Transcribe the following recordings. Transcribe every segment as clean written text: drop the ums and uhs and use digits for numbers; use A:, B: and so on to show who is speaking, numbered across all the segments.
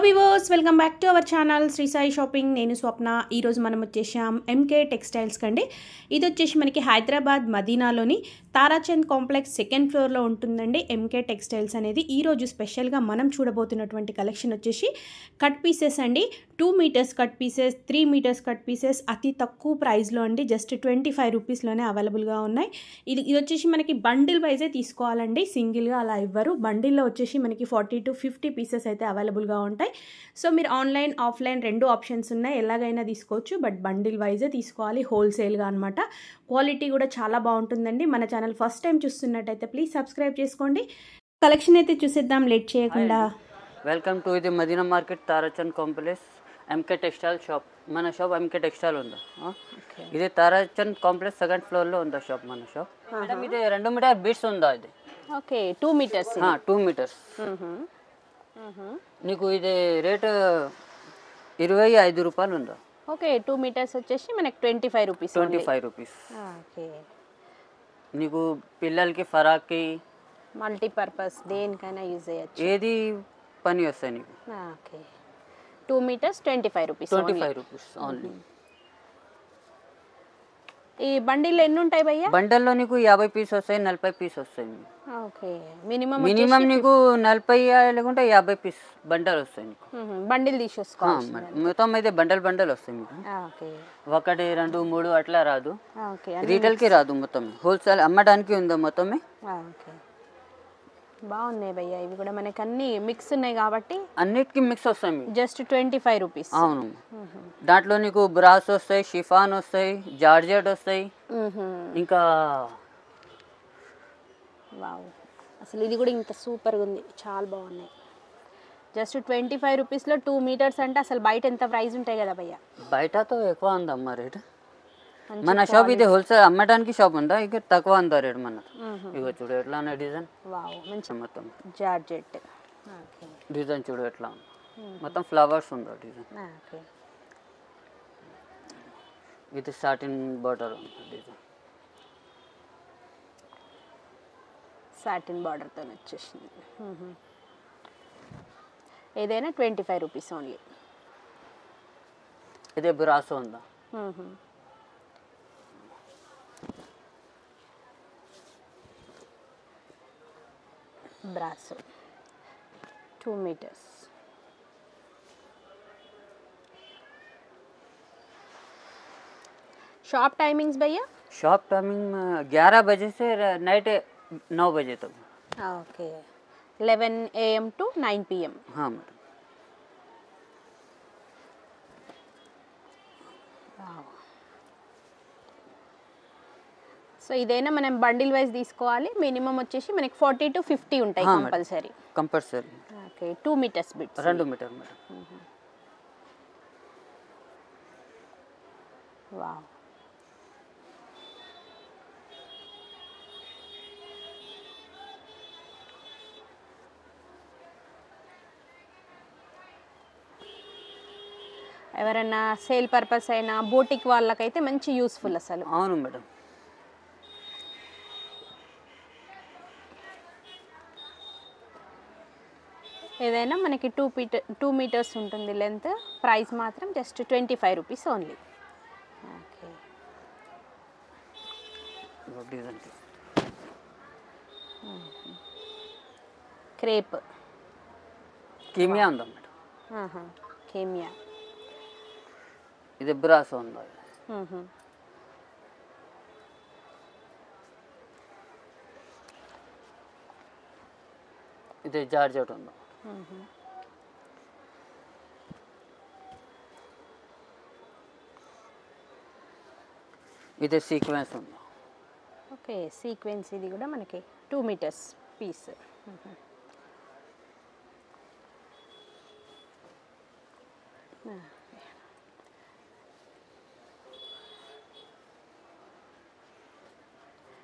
A: Viewers welcome back to our channel Shri Sai shopping. నేను స్వప్న. ఈరోజు మనం వచ్చేసాం ఎంకే టెక్స్టైల్స్ కండి. ఇది వచ్చేసి మనకి హైదరాబాద్ మదీనాలోని తారాచంద్ కాంప్లెక్స్ సెకండ్ ఫ్లోర్లో ఉంటుందండి ఎంకే టెక్స్టైల్స్ అనేది. ఈరోజు స్పెషల్గా మనం చూడబోతున్నటువంటి కలెక్షన్ వచ్చేసి కట్ పీసెస్ అండి. 2 metres cut pieces, 3 metres cut pieces అతి తక్కువ ప్రైస్లో అండి. జస్ట్ 25 రూపీస్లోనే అవైలబుల్గా ఉన్నాయి. ఇది వచ్చేసి మనకి బండిల్ వైజే తీసుకోవాలండి, సింగిల్గా అలా ఇవ్వరు. బండిల్లో వచ్చేసి మనకి 40 to 50 పీసెస్ అయితే అవైలబుల్గా ఉంటాయి. సో మీరు ఆన్లైన్ ఆఫ్లైన్ రెండు ఆప్షన్స్ ఉన్నాయి, ఎలాగైనా తీసుకోవచ్చు. బట్ బండిల్ వైజే తీసుకోవాలి, హోల్సేల్గా అనమాట. క్వాలిటీ కూడా చాలా బాగుంటుందండి. మన ఛానల్ ఫస్ట్ టైం చూస్తున్నట్టయితే ప్లీజ్ సబ్స్క్రైబ్ చేసుకోండి. కలెక్షన్ అయితే చూసేద్దాం లేట్ చేయకుండా.
B: వెల్కమ్ టు ఇది Madina market Tarachand complex MK textile shop. మన షాప్ ఎంకే టెక్స్టైల్ ఉందా, ఇది తారాచంద్ కాంప్లెక్స్ సెకండ్ ఫ్లోర్లో ఉందా షాప్. మన షాప్ మేడం ఇది 2 మీటర్ బీట్స్ ఉందా ఇది.
A: Okay, 2 metres.
B: 2 మీటర్స్. నీకు ఇది రేటు 25 రూపాయలు ఉందా.
A: ఓకే, 2 మీటర్స్ వచ్చేసి మనకి 25 రూపీస్.
B: 25 రూపీస్.
A: ఓకే,
B: నీకు పిల్లలకి ఫరాక్కి
A: మల్టీపర్పస్ దేనికైనా యూజ్ చేయొచ్చు,
B: ఏది పని వస్తాయి నీకు.
A: Okay, 2 metres 25 rupees.
B: 25 rupees only.
A: ఈ బండిల్ ఎన్ని ఉంటాయి భయ్యా?
B: బండల్లో నీకు 50 పీస్ వస్తాయి, 40 పీస్ వస్తాయి.
A: ఓకే, మినిమం
B: నీకు 40 లేకుంటే 50 పీస్ బండల్ వస్తాయి నీకు.
A: బండిల్ తీసేసుకోవాలి
B: మొత్తం అయితే బండల్ వస్తాయి మీకు.
A: ఓకే,
B: 1 2 3 అట్లా రాదు.
A: ఓకే,
B: రీటైల్కి రాదు, మొత్తం హోల్సేల్ అమ్మడానికి ఉందా మొత్తమే.
A: ఓకే, బాగున్నాయి భయ్యా. ఇవి కూడా మనకి అన్ని మిక్స్ ఉన్నాయి కాబట్టి
B: అన్నిటికీ మిక్స్ వస్తాయి మీకు.
A: Just 25 rupees.
B: అవును, దాంట్లో నీకు బ్రాస్ వస్తాయి, షిఫాన్ వస్తాయి, జార్జెట్ వస్తాయి, ఇంకా
A: వావ్, అసలు ఇది కూడా ఇంత సూపర్గా ఉంది, చాలా బాగున్నాయి. జస్ట్ 25 రూపీస్లో 2 మీటర్స్ అంటే అసలు బయట ఎంత ప్రైస్ ఉంటాయి కదా భయ్యా.
B: బయటతో ఎక్కువ ఉందమ్మా రేట్. మన షాప్ ఇది హోల్సేల్ అమ్మడానికి షాప్ ఉందా, ఇక తక్కువ ఉందా రేట్ మన. ఇగో చూడు ఎట్లా ఉన్నాయి డిజైన్.
A: వావ్, మంచి
B: మొత్తం
A: జార్జెట్. ఓకే,
B: డిజైన్ చూడు ఎట్లా ఉంది, మొత్తం ఫ్లవర్స్ ఉందా design.
A: Okay,
B: with satin border design.
A: Satin బార్డర్తో వచ్చేసింది. ఏదైనా 25 రూపీస్ ఓన్లీ.
B: ఇదే బ్రాసో ఉందా.
A: Brasso 2 meters. शॉप टाइमिंग्स भैया?
B: शॉप टाइमिंग 11 बजे से नाइट 9 बजे तक.
A: Okay, 11 AM to 9 PM.
B: हाँ मैडम.
A: సో ఇదైనా మనం బండిల్ వైజ్ తీసుకోవాలి. మినిమం వచ్చేసి మనకి 40 to 50 ఉంటాయి compulsory.
B: Compulsory.
A: Okay, 2 metres bits.
B: 2 metre madam.
A: Wow, ఎవరైనా సేల్ పర్పస్ అయినా బోటిక్ వాళ్ళకైతే మంచి యూస్ఫుల్ అసలు.
B: అవును మేడం.
A: ఏదైనా మనకి 2 మీటర్స్ ఉంటుంది లెంత్. ప్రైస్ మాత్రం just 25 rupees only. Okay,
B: design
A: crepe
B: Kimia ఉందా మేడం.
A: కేమియా.
B: ఇది బ్రాసో ఉందా. ఇది జార్జెట్ ఉందా. ఇది సీక్వెన్స్ ఉందా.
A: Okay, sequence. ఇది కూడా మనకి 2 మీటర్స్ పీస్.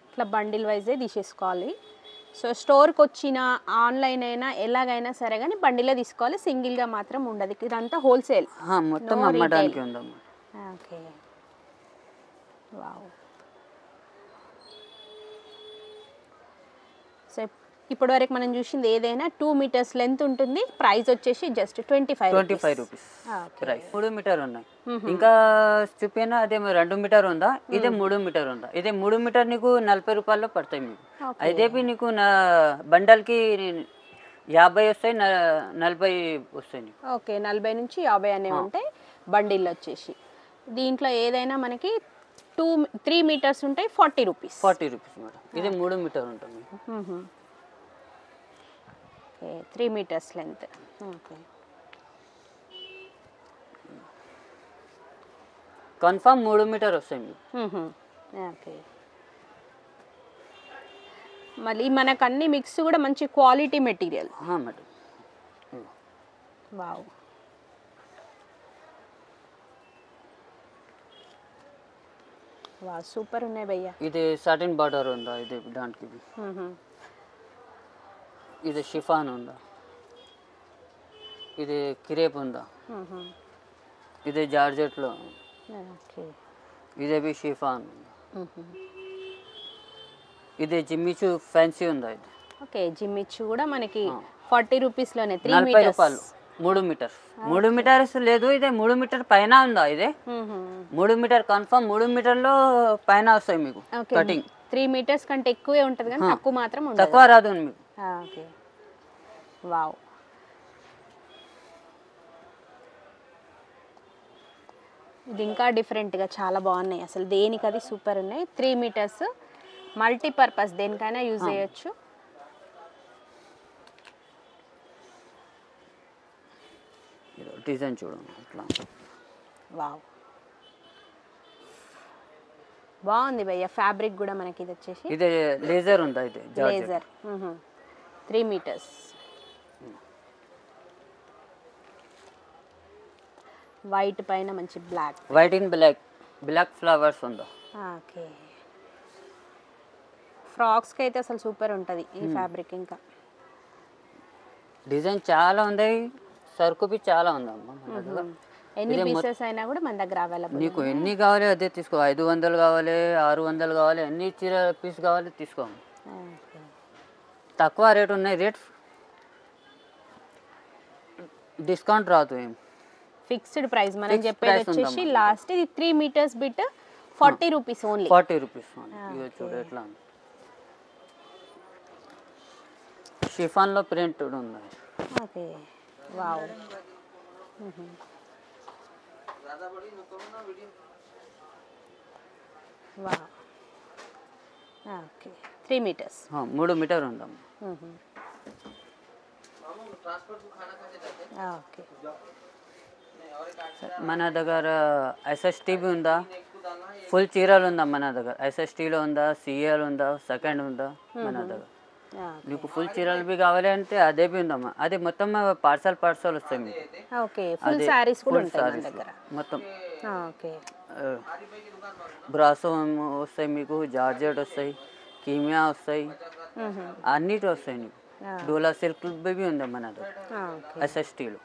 A: ఇట్లా బండిల్ వైజే తీసేసుకోవాలి. సో స్టోర్కి వచ్చిన ఆన్లైన్ అయినా ఎలాగైనా సరే కానీ బండిలో తీసుకోవాలి, సింగిల్గా మాత్రం ఉండదు. ఇదంతా హోల్సేల్,
B: మొత్తం అమ్మడానికి ఉందమ్మా.
A: Okay, wow. సో ఇప్పటి వరకు మనం చూసింది ఏదైనా 2 మీటర్స్ లెంత్ ఉంటుంది. ప్రైస్ వచ్చేసి జస్ట్ 25
B: రూపీస్ ప్రైస్. 3 మీటర్ ఉన్నాయి. ఇంకా చూపినా అదే 2 మీటర్ ఉందా, ఇదే 3 మీటర్ ఉందా. ఇదే 3 మీటర్ నీకు 40 రూపాయల్లో పడతాయి మీకు. అదేపి నీకు నా బండల్కి 50 వస్తాయి, 40 వస్తాయి నీకు.
A: ఓకే, 40 నుంచి 50 అనేవి ఉంటాయి బండిల్ వచ్చేసి. దీంట్లో ఏదైనా మనకి 3 మీటర్స్ ఉంటాయి, 40 రూపీస్.
B: 40 rupees madam. ఇది 3 మీటర్ ఉంటుంది మీకు.
A: 3 metres length. Okay,
B: confirm 3 metre వస్తాయి మీకు.
A: ఓకే, మళ్ళీ మనకు అన్ని మిక్స్ కూడా మంచి quality material.
B: Madam.
A: Wow, super ఉన్నాయి భయ్యా.
B: ఇది సాటిన్ బార్డర్ ఉందా, ఇది దానికి. ఇది షిఫాన్ ఉందా, ఇది క్రేప్ ఉందా, ఇది జార్జెట్లో, ఇదే బి షిఫాన్. ఇది జిమ్మిచు ఫ్యాన్సీ ఉందా. ఇది
A: ఓకే, జిమ్మిచు కూడా మనకి 40 రూపీస్లోనే
B: 40 రూపాయలు 3 మీటర్స్. 3 మీటర్స్ లేదు, ఇదే 3 మీటర్ పైన ఉందా. ఇదే 3 మీటర్ కన్ఫర్మ్. 3 మీటర్లో పైన వస్తాయి మీకు కటింగ్.
A: 3 మీటర్స్ కంటే ఎక్కువే ఉంటుంది కానీ తక్కువ మాత్రం ఉండదు.
B: తక్కువ రాదు మీకు.
A: Okay, wow. ఇది ఇంకా డిఫరెంట్గా చాలా బాగున్నాయి అసలు. దేనికి అది సూపర్ ఉన్నాయి. 3 మీటర్స్ మల్టీపర్పస్, దేనికైనా యూజ్ చేయొచ్చు.
B: డిజైన్ చూడండి అట్లా.
A: వావ్, బాగుంది భయ్య. ఫ్యాబ్రిక్ కూడా మనకి ఇది వచ్చేసి
B: ఇది లేజర్ ఉందా. ఇది
A: లేజర్ 3 మీటర్స్. వైట్ పైన మంచి black,
B: white in black flowers ఉందా.
A: ఓకే, ఫ్రాక్స్కి అయితే అసలు సూపర్ ఉంటుంది ఈ ఫ్యాబ్రిక్. ఇంకా
B: డిజైన్ చాలా ఉన్నాయి, సరుకు బి చాలా ఉందమ్మా.
A: ఎన్ని పీసెస్ అయినా కూడా మన దగ్గర అవైలబుల్.
B: నీకు ఎన్ని కావాలి అదే తీసుకో. 500 కావాలి, 600 కావాలి, ఎన్ని చీర పీస్ కావాలి తీసుకో. తక్కువ రేట్ ఉన్నాయి. రేట్ డిస్కౌంట్ రాదు. ఏం
A: ఫిక్స్డ్ ప్రైస్ మనం చెప్పేది వచ్చేసి లాస్ట్. ఇది 3 metres bit 40 rupees only.
B: 40 rupees. ఇది చూడు ఎట్లా ఉంది. షిఫాన్లో ప్రింట్ ఉంది.
A: Okay, wow. Wow, okay, 3 metres.
B: 3 metre ఉందమ్మా.
A: ఓకే,
B: మన దగ్గర ఎస్ఎస్టీబీ ఉందా, ఫుల్ చీరలు ఉందా మన దగ్గర. ఎస్ఎస్టీలో ఉందా, సిఎల్ ఉందా, సెకండ్ ఉందా మన దగ్గర. నీకు ఫుల్ చీరలు బి కావాలి అంటే అదే బి ఉందమ్మా. అది మొత్తం పార్సల్ వస్తాయి మీకు.
A: ఓకే, ఫుల్ సారీస్ కూడా ఉంటాయి మన దగ్గర
B: మొత్తం.
A: ఓకే,
B: బ్రాసో వస్తాయి మీకు, జార్జెట్ వస్తాయి, కీమియా వస్తాయి, అన్నిటి వస్తాయి నీకు. డోలా సిల్క్ బి ఉంది మన దగ్గర ఎస్ఎస్టీలో.